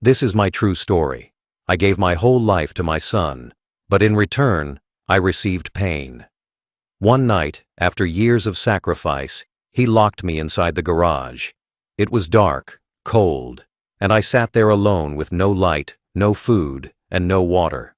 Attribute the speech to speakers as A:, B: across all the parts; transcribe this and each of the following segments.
A: This is my true story. I gave my whole life to my son, but in return, I received pain. One night, after years of sacrifice, he locked me inside the garage. It was dark, cold, and I sat there alone with no light, no food, and no water.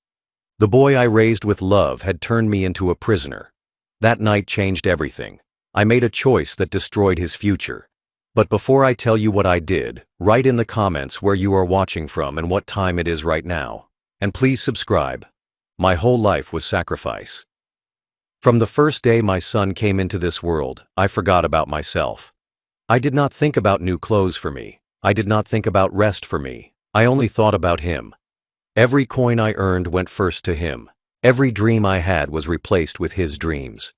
A: The boy I raised with love had turned me into a prisoner. That night changed everything. I made a choice that destroyed his future. But before I tell you what I did, write in the comments where you are watching from and what time it is right now. And please subscribe. My whole life was sacrifice. From the first day my son came into this world, I forgot about myself. I did not think about new clothes for me. I did not think about rest for me. I only thought about him. Every coin I earned went first to him. Every dream I had was replaced with his dreams.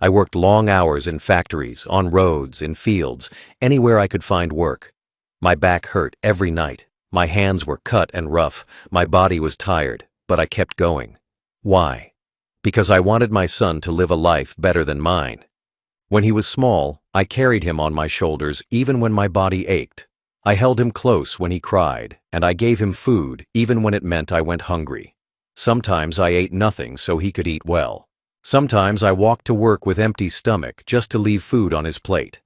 A: I worked long hours in factories, on roads, in fields, anywhere I could find work. My back hurt every night. My hands were cut and rough. My body was tired, but I kept going. Why? Because I wanted my son to live a life better than mine. When he was small, I carried him on my shoulders even when my body ached. I held him close when he cried, and I gave him food even when it meant I went hungry. Sometimes I ate nothing so he could eat well. Sometimes I walked to work with empty stomach just to leave food on his plate.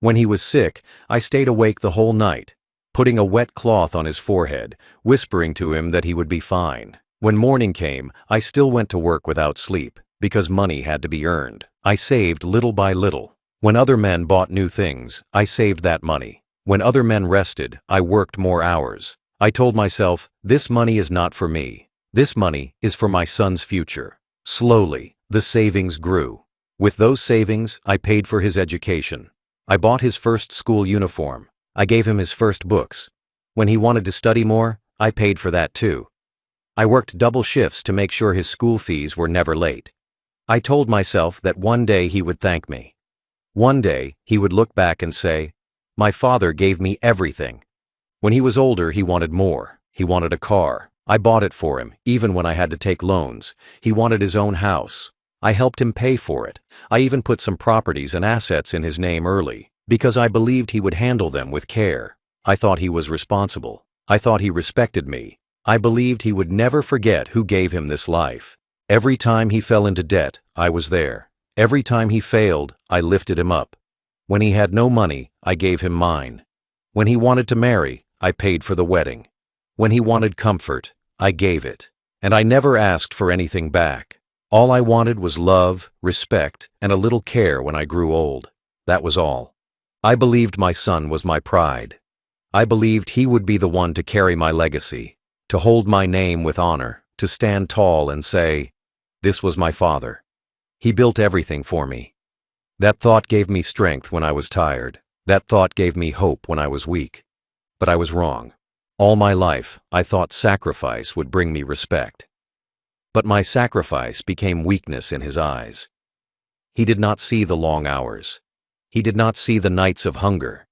A: When he was sick, I stayed awake the whole night, putting a wet cloth on his forehead, whispering to him that he would be fine. When morning came, I still went to work without sleep, because money had to be earned. I saved little by little. When other men bought new things, I saved that money. When other men rested, I worked more hours. I told myself, this money is not for me. This money is for my son's future. Slowly, the savings grew. With those savings, I paid for his education. I bought his first school uniform. I gave him his first books. When he wanted to study more, I paid for that too. I worked double shifts to make sure his school fees were never late. I told myself that one day he would thank me. One day, he would look back and say, "My father gave me everything." When he was older, he wanted more. He wanted a car. I bought it for him, even when I had to take loans. He wanted his own house. I helped him pay for it. I even put some properties and assets in his name early, because I believed he would handle them with care. I thought he was responsible. I thought he respected me. I believed he would never forget who gave him this life. Every time he fell into debt, I was there. Every time he failed, I lifted him up. When he had no money, I gave him mine. When he wanted to marry, I paid for the wedding. When he wanted comfort, I gave it. And I never asked for anything back. All I wanted was love, respect, and a little care when I grew old. That was all. I believed my son was my pride. I believed he would be the one to carry my legacy, to hold my name with honor, to stand tall and say, "This was my father. He built everything for me." That thought gave me strength when I was tired. That thought gave me hope when I was weak. But I was wrong. All my life, I thought sacrifice would bring me respect. But my sacrifice became weakness in his eyes. He did not see the long hours. He did not see the nights of hunger.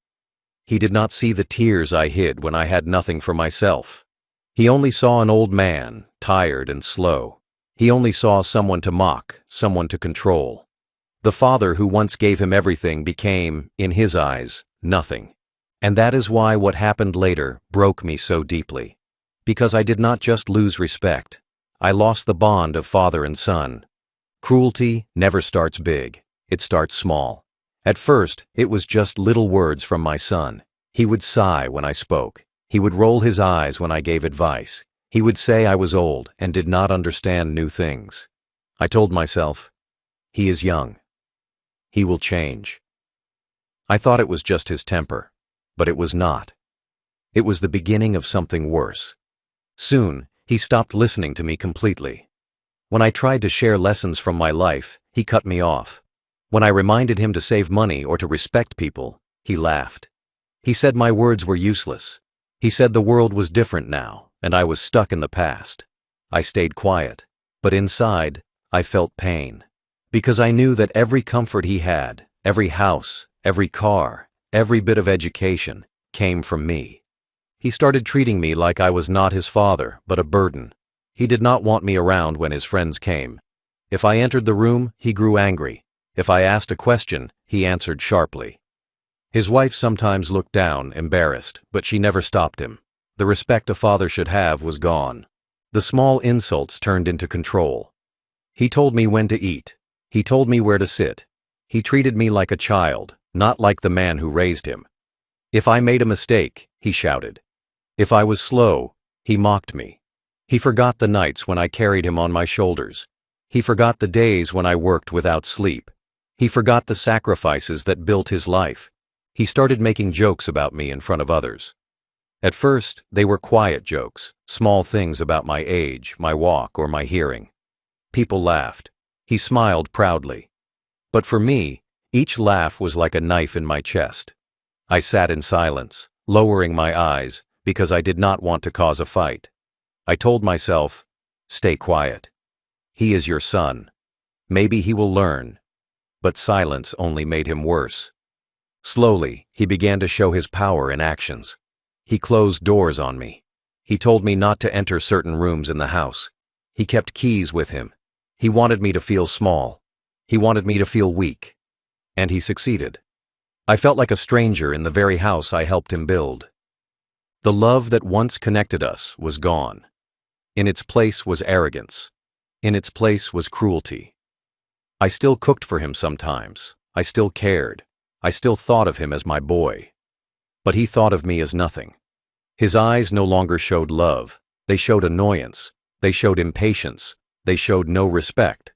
A: He did not see the tears I hid when I had nothing for myself. He only saw an old man, tired and slow. He only saw someone to mock, someone to control. The father who once gave him everything became, in his eyes, nothing. And that is why what happened later broke me so deeply. Because I did not just lose respect. I lost the bond of father and son. Cruelty never starts big. It starts small. At first, it was just little words from my son. He would sigh when I spoke. He would roll his eyes when I gave advice. He would say I was old and did not understand new things. I told myself, he is young. He will change. I thought it was just his temper. But it was not. It was the beginning of something worse. Soon, he stopped listening to me completely. When I tried to share lessons from my life, he cut me off. When I reminded him to save money or to respect people, he laughed. He said my words were useless. He said the world was different now, and I was stuck in the past. I stayed quiet, but inside, I felt pain. Because I knew that every comfort he had, every house, every car, every bit of education came from me. He started treating me like I was not his father, but a burden. He did not want me around when his friends came. If I entered the room, he grew angry. If I asked a question, he answered sharply. His wife sometimes looked down, embarrassed, but she never stopped him. The respect a father should have was gone. The small insults turned into control. He told me when to eat. He told me where to sit. He treated me like a child, not like the man who raised him. If I made a mistake, he shouted. If I was slow, he mocked me. He forgot the nights when I carried him on my shoulders. He forgot the days when I worked without sleep. He forgot the sacrifices that built his life. He started making jokes about me in front of others. At first, they were quiet jokes, small things about my age, my walk, or my hearing. People laughed. He smiled proudly. But for me, each laugh was like a knife in my chest. I sat in silence, lowering my eyes, because I did not want to cause a fight. I told myself, stay quiet. He is your son. Maybe he will learn. But silence only made him worse. Slowly, he began to show his power in actions. He closed doors on me. He told me not to enter certain rooms in the house. He kept keys with him. He wanted me to feel small. He wanted me to feel weak. And he succeeded. I felt like a stranger in the very house I helped him build. The love that once connected us was gone. In its place was arrogance. In its place was cruelty. I still cooked for him sometimes. I still cared. I still thought of him as my boy. But he thought of me as nothing. His eyes no longer showed love. They showed annoyance. They showed impatience. They showed no respect.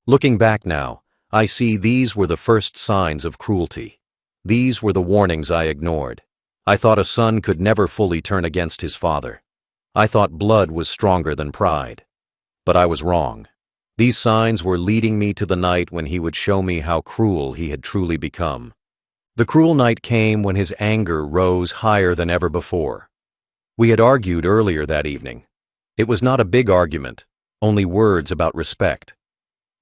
A: Looking back now, I see these were the first signs of cruelty. These were the warnings I ignored. I thought a son could never fully turn against his father. I thought blood was stronger than pride. But I was wrong. These signs were leading me to the night when he would show me how cruel he had truly become. The cruel night came when his anger rose higher than ever before. We had argued earlier that evening. It was not a big argument, only words about respect.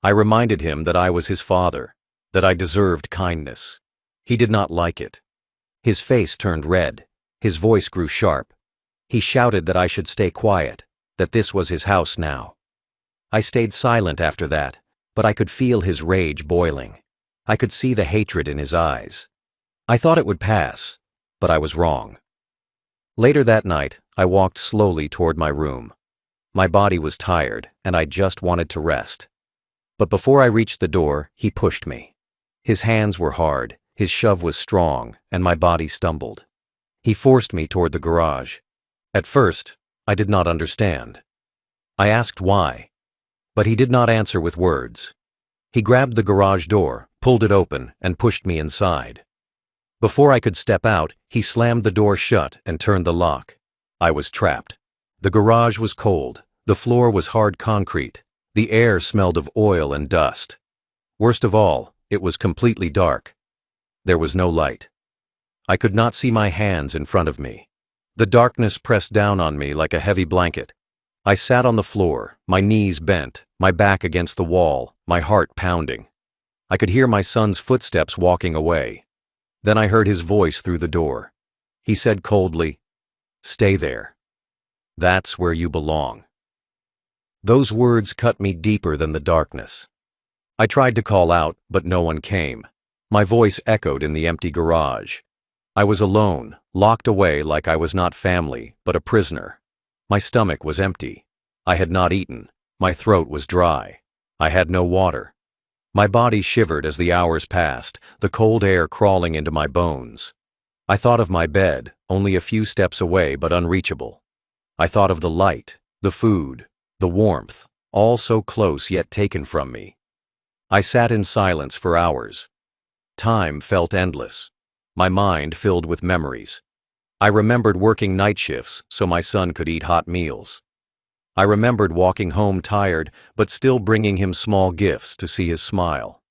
A: I reminded him that I was his father, that I deserved kindness. He did not like it. His face turned red. His voice grew sharp. He shouted that I should stay quiet, that this was his house now. I stayed silent after that, but I could feel his rage boiling. I could see the hatred in his eyes. I thought it would pass, but I was wrong. Later that night, I walked slowly toward my room. My body was tired, and I just wanted to rest. But before I reached the door, he pushed me. His hands were hard, his shove was strong, and my body stumbled. He forced me toward the garage. At first, I did not understand. I asked why, but he did not answer with words. He grabbed the garage door, pulled it open, and pushed me inside. Before I could step out, he slammed the door shut and turned the lock. I was trapped. The garage was cold. The floor was hard concrete. The air smelled of oil and dust. Worst of all, it was completely dark. There was no light. I could not see my hands in front of me. The darkness pressed down on me like a heavy blanket. I sat on the floor, my knees bent, my back against the wall, my heart pounding. I could hear my son's footsteps walking away. Then I heard his voice through the door. He said coldly, "Stay there. That's where you belong." Those words cut me deeper than the darkness. I tried to call out, but no one came. My voice echoed in the empty garage. I was alone, locked away like I was not family, but a prisoner. My stomach was empty. I had not eaten. My throat was dry. I had no water. My body shivered as the hours passed, the cold air crawling into my bones. I thought of my bed, only a few steps away but unreachable. I thought of the light, the food, the warmth, all so close yet taken from me. I sat in silence for hours. Time felt endless. My mind filled with memories. I remembered working night shifts so my son could eat hot meals. I remembered walking home tired, but still bringing him small gifts to see his smile.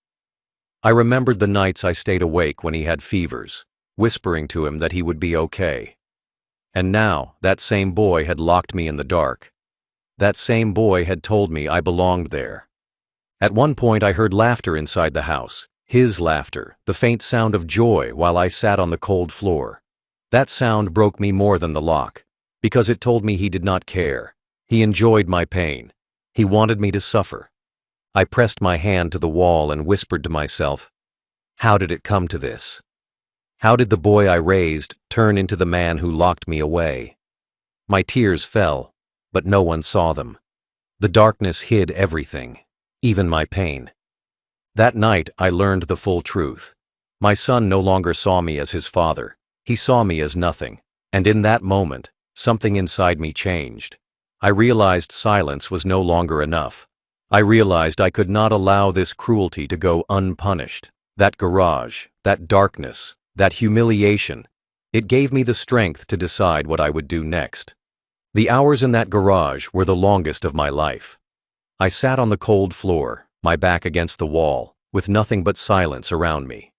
A: I remembered the nights I stayed awake when he had fevers, whispering to him that he would be okay. And now, that same boy had locked me in the dark. That same boy had told me I belonged there. At one point I heard laughter inside the house. His laughter, the faint sound of joy while I sat on the cold floor. That sound broke me more than the lock, because it told me he did not care. He enjoyed my pain. He wanted me to suffer. I pressed my hand to the wall and whispered to myself, how did it come to this? How did the boy I raised turn into the man who locked me away? My tears fell, but no one saw them. The darkness hid everything, even my pain. That night I learned the full truth. My son no longer saw me as his father. He saw me as nothing. And in that moment, something inside me changed. I realized silence was no longer enough. I realized I could not allow this cruelty to go unpunished. That garage, that darkness, that humiliation, it gave me the strength to decide what I would do next. The hours in that garage were the longest of my life. I sat on the cold floor, my back against the wall, with nothing but silence around me.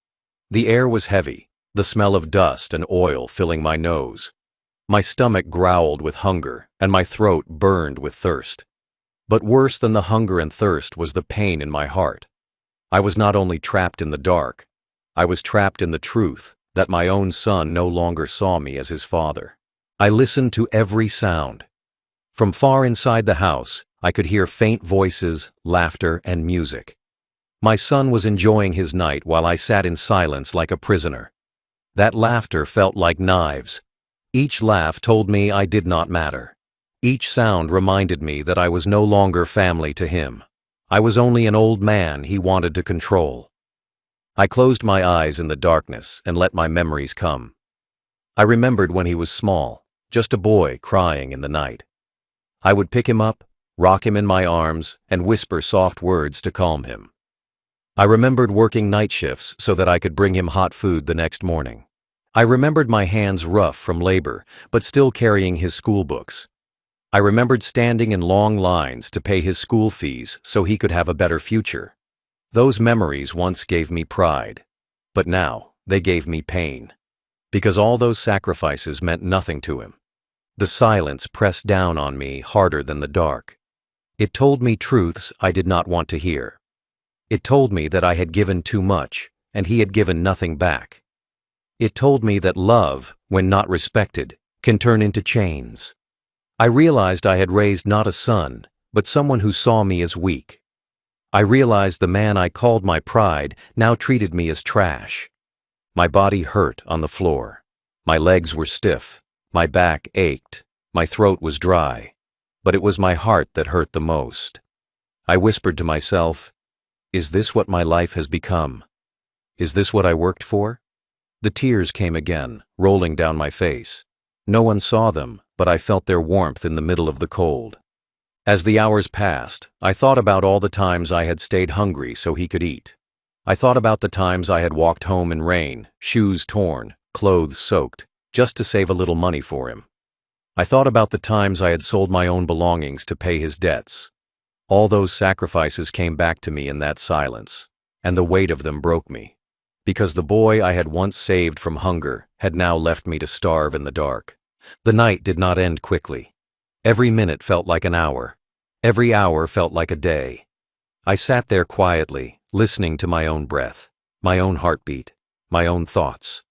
A: The air was heavy, the smell of dust and oil filling my nose. My stomach growled with hunger, and my throat burned with thirst. But worse than the hunger and thirst was the pain in my heart. I was not only trapped in the dark, I was trapped in the truth that my own son no longer saw me as his father. I listened to every sound. From far inside the house, I could hear faint voices, laughter, and music. My son was enjoying his night while I sat in silence like a prisoner. That laughter felt like knives. Each laugh told me I did not matter. Each sound reminded me that I was no longer family to him. I was only an old man he wanted to control. I closed my eyes in the darkness and let my memories come. I remembered when he was small, just a boy crying in the night. I would pick him up, rock him in my arms, and whisper soft words to calm him. I remembered working night shifts so that I could bring him hot food the next morning. I remembered my hands rough from labor, but still carrying his school books. I remembered standing in long lines to pay his school fees so he could have a better future. Those memories once gave me pride, but now they gave me pain, because all those sacrifices meant nothing to him. The silence pressed down on me harder than the dark. It told me truths I did not want to hear. It told me that I had given too much, and he had given nothing back. It told me that love, when not respected, can turn into chains. I realized I had raised not a son, but someone who saw me as weak. I realized the man I called my pride now treated me as trash. My body hurt on the floor. My legs were stiff. My back ached. My throat was dry. But it was my heart that hurt the most. I whispered to myself, "Is this what my life has become? Is this what I worked for?" The tears came again, rolling down my face. No one saw them, but I felt their warmth in the middle of the cold. As the hours passed, I thought about all the times I had stayed hungry so he could eat. I thought about the times I had walked home in rain, shoes torn, clothes soaked, just to save a little money for him. I thought about the times I had sold my own belongings to pay his debts. All those sacrifices came back to me in that silence, and the weight of them broke me, because the boy I had once saved from hunger had now left me to starve in the dark. The night did not end quickly. Every minute felt like an hour. Every hour felt like a day. I sat there quietly, listening to my own breath, my own heartbeat, my own thoughts.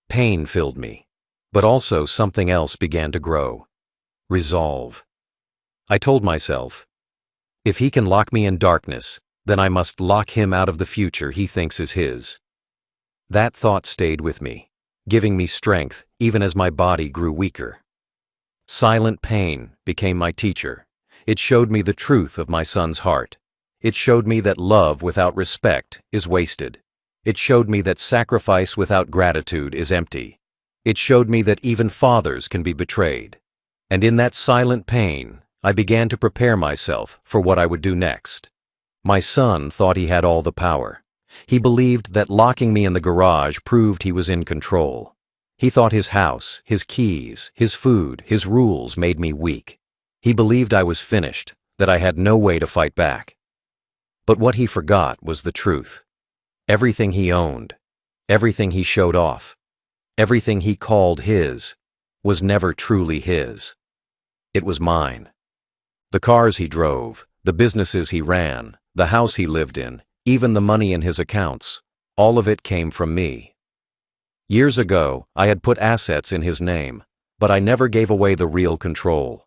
A: Pain filled me, but also something else began to grow. Resolve. I told myself, if he can lock me in darkness, then I must lock him out of the future he thinks is his. That thought stayed with me, giving me strength even as my body grew weaker. Silent pain became my teacher. It showed me the truth of my son's heart. It showed me that love without respect is wasted. It showed me that sacrifice without gratitude is empty. It showed me that even fathers can be betrayed. And in that silent pain, I began to prepare myself for what I would do next. My son thought he had all the power. He believed that locking me in the garage proved he was in control. He thought his house, his keys, his food, his rules made me weak. He believed I was finished, that I had no way to fight back. But what he forgot was the truth. Everything he owned, everything he showed off, everything he called his, was never truly his. It was mine. The cars he drove, the businesses he ran, the house he lived in, even the money in his accounts, all of it came from me. Years ago, I had put assets in his name, but I never gave away the real control.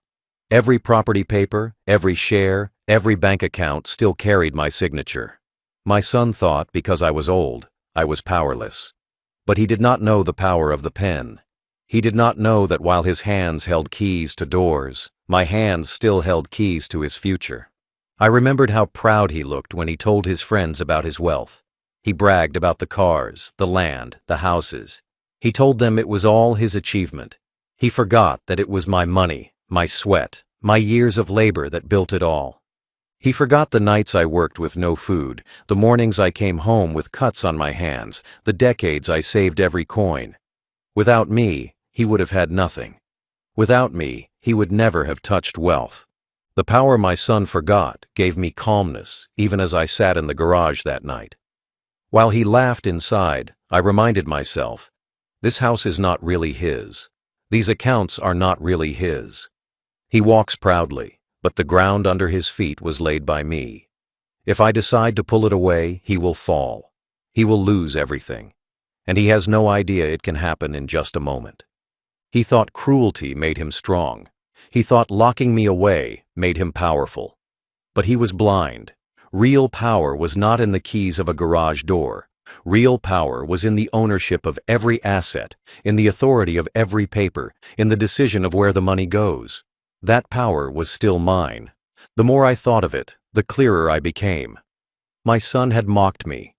A: Every property paper, every share, every bank account still carried my signature. My son thought because I was old, I was powerless. But he did not know the power of the pen. He did not know that while his hands held keys to doors, my hands still held keys to his future. I remembered how proud he looked when he told his friends about his wealth. He bragged about the cars, the land, the houses. He told them it was all his achievement. He forgot that it was my money, my sweat, my years of labor that built it all. He forgot the nights I worked with no food, the mornings I came home with cuts on my hands, the decades I saved every coin. Without me, he would have had nothing. Without me, he would never have touched wealth. The power my son forgot gave me calmness, even as I sat in the garage that night. While he laughed inside, I reminded myself, this house is not really his. These accounts are not really his. He walks proudly, but the ground under his feet was laid by me. If I decide to pull it away, he will fall. He will lose everything. And he has no idea it can happen in just a moment. He thought cruelty made him strong. He thought locking me away made him powerful. But he was blind. Real power was not in the keys of a garage door. Real power was in the ownership of every asset, in the authority of every paper, in the decision of where the money goes. That power was still mine. The more I thought of it, the clearer I became. My son had mocked me.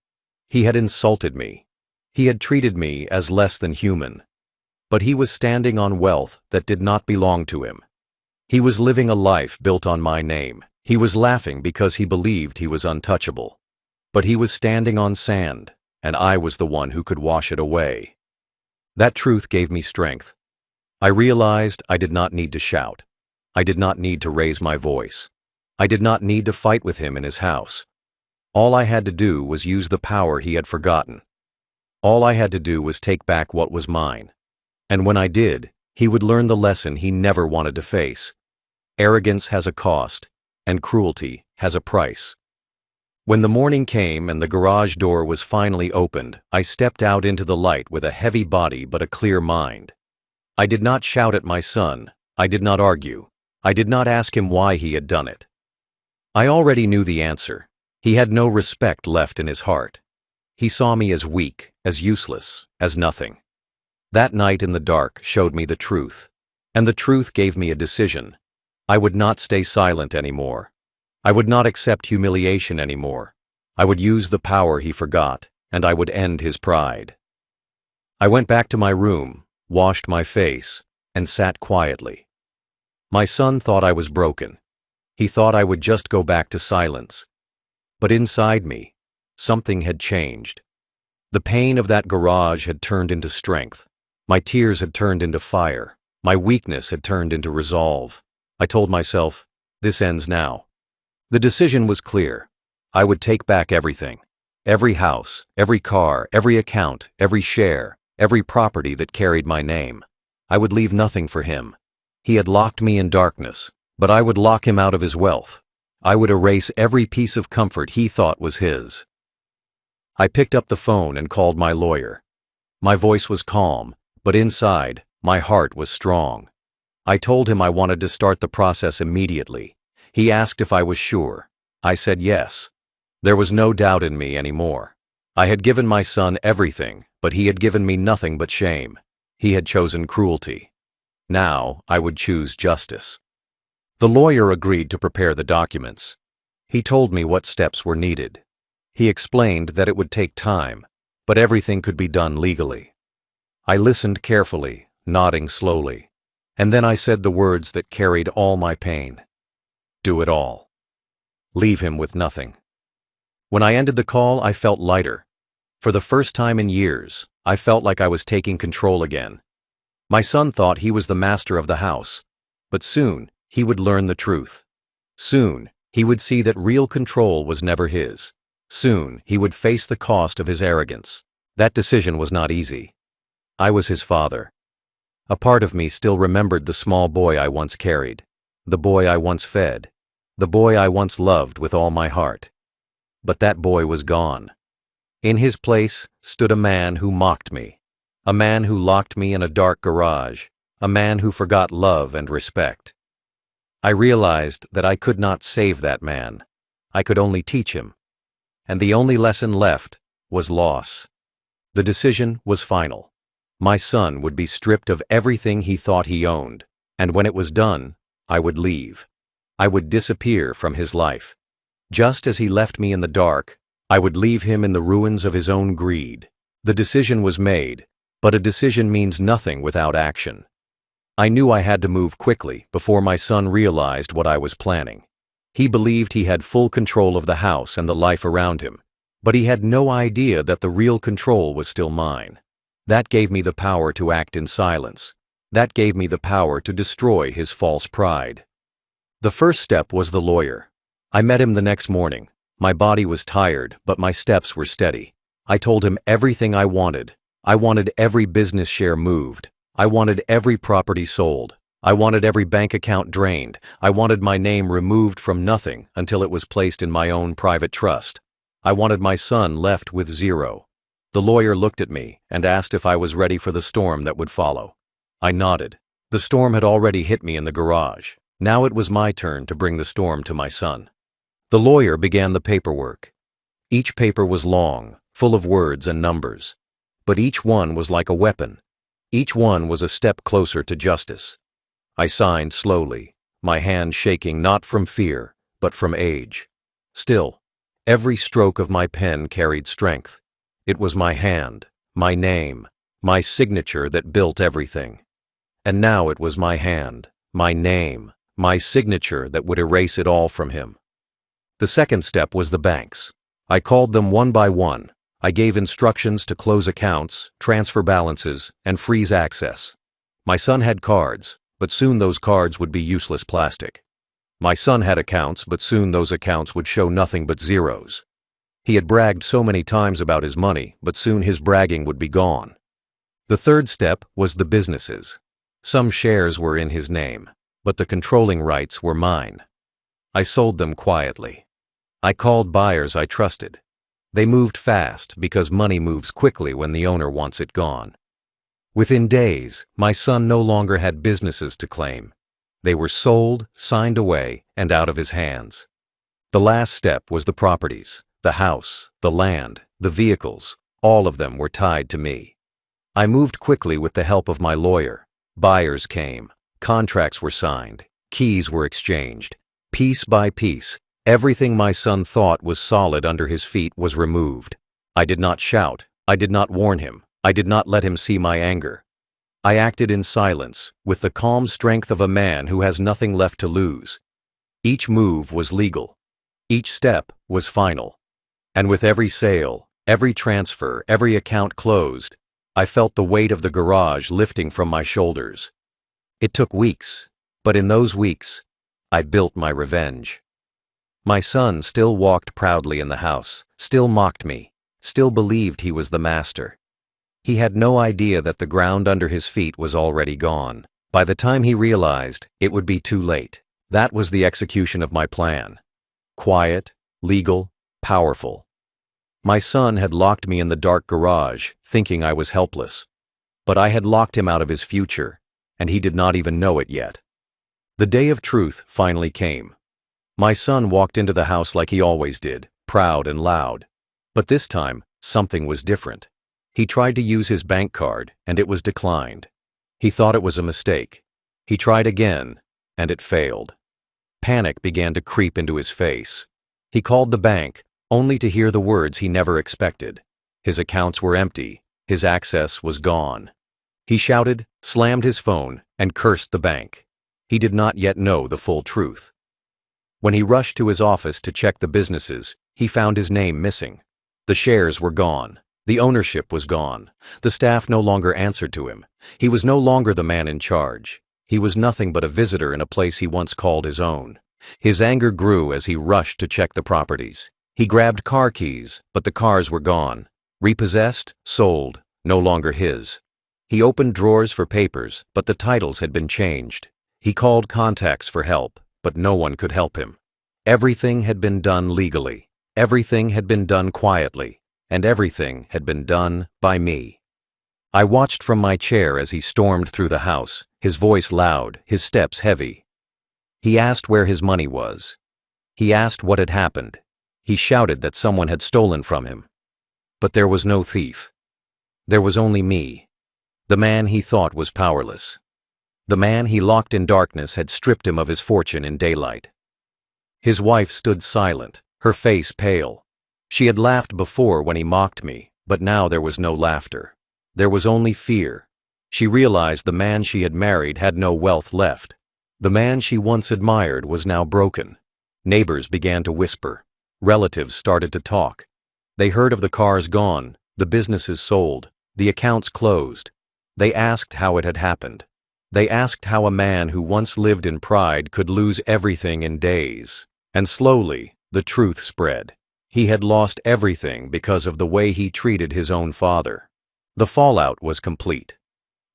A: He had insulted me. He had treated me as less than human. But he was standing on wealth that did not belong to him. He was living a life built on my name. He was laughing because he believed he was untouchable. But he was standing on sand, and I was the one who could wash it away. That truth gave me strength. I realized I did not need to shout. I did not need to raise my voice. I did not need to fight with him in his house. All I had to do was use the power he had forgotten. All I had to do was take back what was mine. And when I did, he would learn the lesson he never wanted to face. Arrogance has a cost, and cruelty has a price. When the morning came and the garage door was finally opened, I stepped out into the light with a heavy body but a clear mind. I did not shout at my son. I did not argue. I did not ask him why he had done it. I already knew the answer. He had no respect left in his heart. He saw me as weak, as useless, as nothing. That night in the dark showed me the truth, and the truth gave me a decision. I would not stay silent anymore. I would not accept humiliation anymore. I would use the power he forgot, and I would end his pride. I went back to my room, washed my face, and sat quietly. My son thought I was broken. He thought I would just go back to silence. But inside me, something had changed. The pain of that garage had turned into strength. My tears had turned into fire. My weakness had turned into resolve. I told myself, this ends now. The decision was clear. I would take back everything. Every house, every car, every account, every share, every property that carried my name. I would leave nothing for him. He had locked me in darkness, but I would lock him out of his wealth. I would erase every piece of comfort he thought was his. I picked up the phone and called my lawyer. My voice was calm, but inside, my heart was strong. I told him I wanted to start the process immediately. He asked if I was sure. I said yes. There was no doubt in me anymore. I had given my son everything, but he had given me nothing but shame. He had chosen cruelty. Now I would choose justice. The lawyer agreed to prepare the documents. He told me what steps were needed. He explained that it would take time, but everything could be done legally. I listened carefully, nodding slowly, and then I said the words that carried all my pain. Do it all. Leave him with nothing. When I ended the call, I felt lighter. For the first time in years, I felt like I was taking control again. My son thought he was the master of the house, but soon he would learn the truth. Soon he would see that real control was never his. Soon he would face the cost of his arrogance. That decision was not easy. I was his father. A part of me still remembered the small boy I once carried, the boy I once fed, the boy I once loved with all my heart. But that boy was gone. In his place stood a man who mocked me, a man who locked me in a dark garage, a man who forgot love and respect. I realized that I could not save that man. I could only teach him. And the only lesson left was loss. The decision was final. My son would be stripped of everything he thought he owned, and when it was done, I would leave. I would disappear from his life. Just as he left me in the dark, I would leave him in the ruins of his own greed. The decision was made, but a decision means nothing without action. I knew I had to move quickly before my son realized what I was planning. He believed he had full control of the house and the life around him, but he had no idea that the real control was still mine. That gave me the power to act in silence. That gave me the power to destroy his false pride. The first step was the lawyer. I met him the next morning. My body was tired, but my steps were steady. I told him everything I wanted. I wanted every business share moved. I wanted every property sold. I wanted every bank account drained. I wanted my name removed from nothing until it was placed in my own private trust. I wanted my son left with zero. The lawyer looked at me and asked if I was ready for the storm that would follow. I nodded. The storm had already hit me in the garage. Now it was my turn to bring the storm to my son. The lawyer began the paperwork. Each paper was long, full of words and numbers. But each one was like a weapon. Each one was a step closer to justice. I signed slowly, my hand shaking not from fear, but from age. Still, every stroke of my pen carried strength. It was my hand, my name, my signature that built everything. And now it was my hand, my name, my signature that would erase it all from him. The second step was the banks. I called them one by one. I gave instructions to close accounts, transfer balances, and freeze access. My son had cards, but soon those cards would be useless plastic. My son had accounts, but soon those accounts would show nothing but zeros. He had bragged so many times about his money, but soon his bragging would be gone. The third step was the businesses. Some shares were in his name, but the controlling rights were mine. I sold them quietly. I called buyers I trusted. They moved fast because money moves quickly when the owner wants it gone. Within days, my son no longer had businesses to claim. They were sold, signed away, and out of his hands. The last step was the properties, the house, the land, the vehicles. All of them were tied to me. I moved quickly with the help of my lawyer. Buyers came, contracts were signed, keys were exchanged. Piece by piece, everything my son thought was solid under his feet was removed. I did not shout. I did not warn him. I did not let him see my anger. I acted in silence, with the calm strength of a man who has nothing left to lose. Each move was legal. Each step was final. And with every sale, every transfer, every account closed, I felt the weight of the garage lifting from my shoulders. It took weeks, but in those weeks, I built my revenge. My son still walked proudly in the house, still mocked me, still believed he was the master. He had no idea that the ground under his feet was already gone. By the time he realized, it would be too late. That was the execution of my plan. Quiet, legal, powerful. My son had locked me in the dark garage, thinking I was helpless. But I had locked him out of his future, and he did not even know it yet. The day of truth finally came. My son walked into the house like he always did, proud and loud. But this time, something was different. He tried to use his bank card, and it was declined. He thought it was a mistake. He tried again, and it failed. Panic began to creep into his face. He called the bank, only to hear the words he never expected. His accounts were empty. His access was gone. He shouted, slammed his phone, and cursed the bank. He did not yet know the full truth. When he rushed to his office to check the businesses, he found his name missing. The shares were gone. The ownership was gone. The staff no longer answered to him. He was no longer the man in charge. He was nothing but a visitor in a place he once called his own. His anger grew as he rushed to check the properties. He grabbed car keys, but the cars were gone. Repossessed, sold, no longer his. He opened drawers for papers, but the titles had been changed. He called contacts for help, but no one could help him. Everything had been done legally. Everything had been done quietly. And everything had been done by me. I watched from my chair as he stormed through the house, his voice loud, his steps heavy. He asked where his money was. He asked what had happened. He shouted that someone had stolen from him. But there was no thief. There was only me. The man he thought was powerless. The man he locked in darkness had stripped him of his fortune in daylight. His wife stood silent, her face pale. She had laughed before when he mocked me, but now there was no laughter. There was only fear. She realized the man she had married had no wealth left. The man she once admired was now broken. Neighbors began to whisper. Relatives started to talk. They heard of the cars gone, the businesses sold, the accounts closed. They asked how it had happened. They asked how a man who once lived in pride could lose everything in days. And slowly, the truth spread. He had lost everything because of the way he treated his own father. The fallout was complete.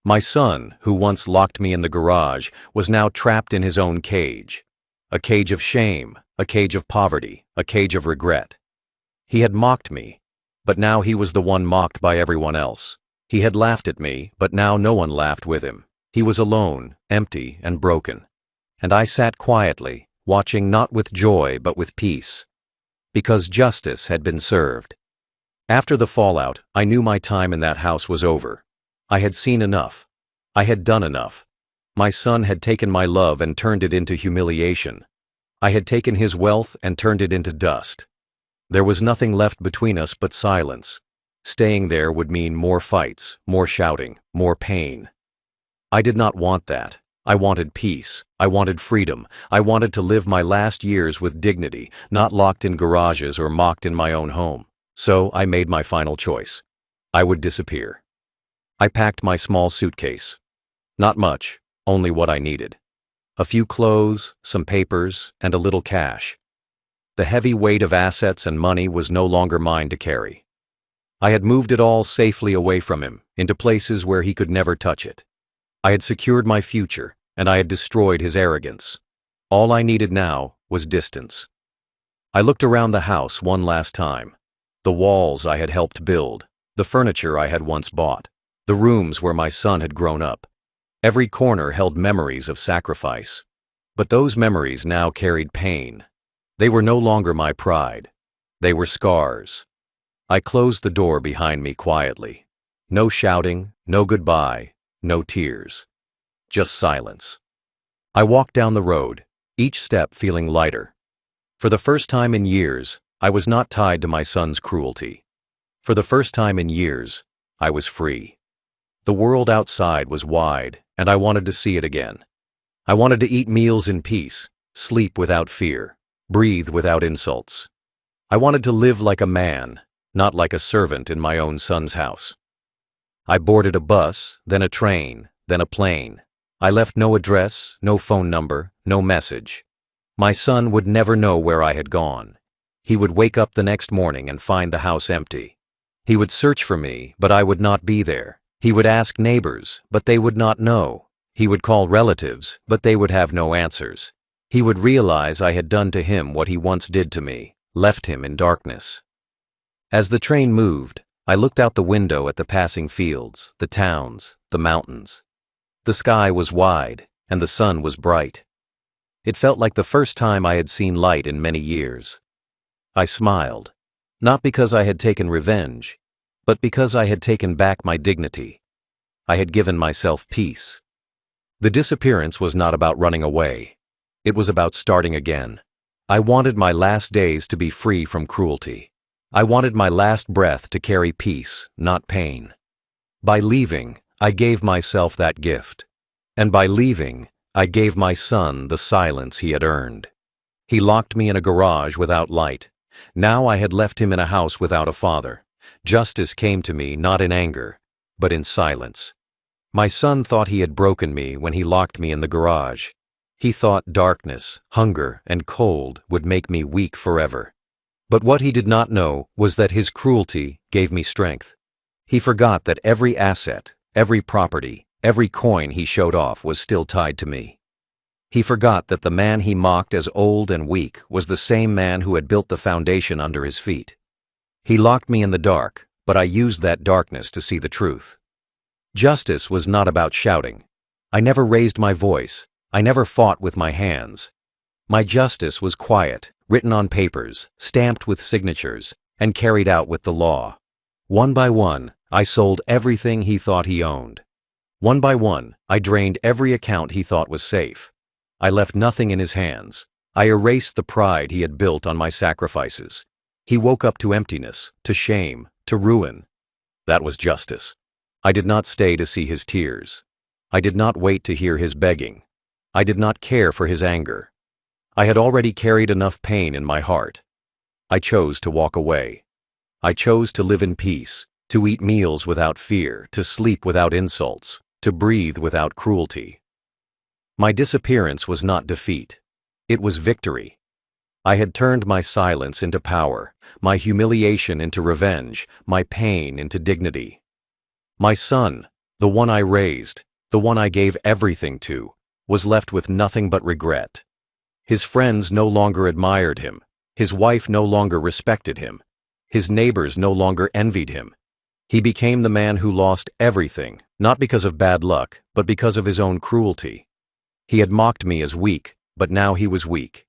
A: My son, who once locked me in the garage, was now trapped in his own cage. A cage of shame, a cage of poverty, a cage of regret. He had mocked me, but now he was the one mocked by everyone else. He had laughed at me, but now no one laughed with him. He was alone, empty, and broken. And I sat quietly, watching not with joy but with peace. Because justice had been served. After the fallout, I knew my time in that house was over. I had seen enough. I had done enough. My son had taken my love and turned it into humiliation. I had taken his wealth and turned it into dust. There was nothing left between us but silence. Staying there would mean more fights, more shouting, more pain. I did not want that. I wanted peace. I wanted freedom. I wanted to live my last years with dignity, not locked in garages or mocked in my own home. So I made my final choice. I would disappear. I packed my small suitcase. Not much, only what I needed. A few clothes, some papers, and a little cash. The heavy weight of assets and money was no longer mine to carry. I had moved it all safely away from him, into places where he could never touch it. I had secured my future, and I had destroyed his arrogance. All I needed now was distance. I looked around the house one last time. The walls I had helped build, the furniture I had once bought, the rooms where my son had grown up. Every corner held memories of sacrifice. But those memories now carried pain. They were no longer my pride. They were scars. I closed the door behind me quietly. No shouting, no goodbye, no tears. Just silence. I walked down the road, each step feeling lighter. For the first time in years, I was not tied to my son's cruelty. For the first time in years, I was free. The world outside was wide, and I wanted to see it again. I wanted to eat meals in peace, sleep without fear, breathe without insults. I wanted to live like a man, not like a servant in my own son's house. I boarded a bus, then a train, then a plane. I left no address, no phone number, no message. My son would never know where I had gone. He would wake up the next morning and find the house empty. He would search for me, but I would not be there. He would ask neighbors, but they would not know. He would call relatives, but they would have no answers. He would realize I had done to him what he once did to me, left him in darkness. As the train moved, I looked out the window at the passing fields, the towns, the mountains. The sky was wide, and the sun was bright. It felt like the first time I had seen light in many years. I smiled, not because I had taken revenge, but because I had taken back my dignity. I had given myself peace. The disappearance was not about running away. It was about starting again. I wanted my last days to be free from cruelty. I wanted my last breath to carry peace, not pain. By leaving, I gave myself that gift. And by leaving, I gave my son the silence he had earned. He locked me in a garage without light. Now I had left him in a house without a father. Justice came to me not in anger, but in silence. My son thought he had broken me when he locked me in the garage. He thought darkness, hunger, and cold would make me weak forever. But what he did not know was that his cruelty gave me strength. He forgot that every asset, every property, every coin he showed off was still tied to me. He forgot that the man he mocked as old and weak was the same man who had built the foundation under his feet. He locked me in the dark, but I used that darkness to see the truth. Justice was not about shouting. I never raised my voice. I never fought with my hands. My justice was quiet, written on papers, stamped with signatures, and carried out with the law. One by one, I sold everything he thought he owned. One by one, I drained every account he thought was safe. I left nothing in his hands. I erased the pride he had built on my sacrifices. He woke up to emptiness, to shame, to ruin. That was justice. I did not stay to see his tears. I did not wait to hear his begging. I did not care for his anger. I had already carried enough pain in my heart. I chose to walk away. I chose to live in peace, to eat meals without fear, to sleep without insults, to breathe without cruelty. My disappearance was not defeat. It was victory. I had turned my silence into power, my humiliation into revenge, my pain into dignity. My son, the one I raised, the one I gave everything to, was left with nothing but regret. His friends no longer admired him. His wife no longer respected him. His neighbors no longer envied him. He became the man who lost everything, not because of bad luck, but because of his own cruelty. He had mocked me as weak, but now he was weak.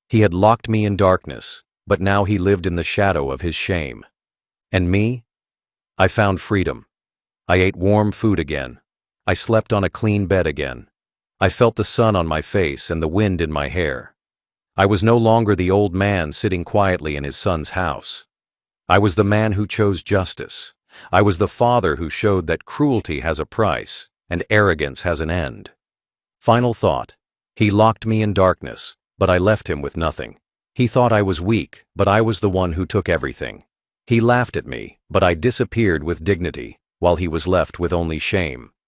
A: He had locked me in darkness, but now he lived in the shadow of his shame. And me? I found freedom. I ate warm food again. I slept on a clean bed again. I felt the sun on my face and the wind in my hair. I was no longer the old man sitting quietly in his son's house. I was the man who chose justice. I was the father who showed that cruelty has a price and arrogance has an end. Final thought. He locked me in darkness, but I left him with nothing. He thought I was weak, but I was the one who took everything. He laughed at me, but I disappeared with dignity, while he was left with only shame.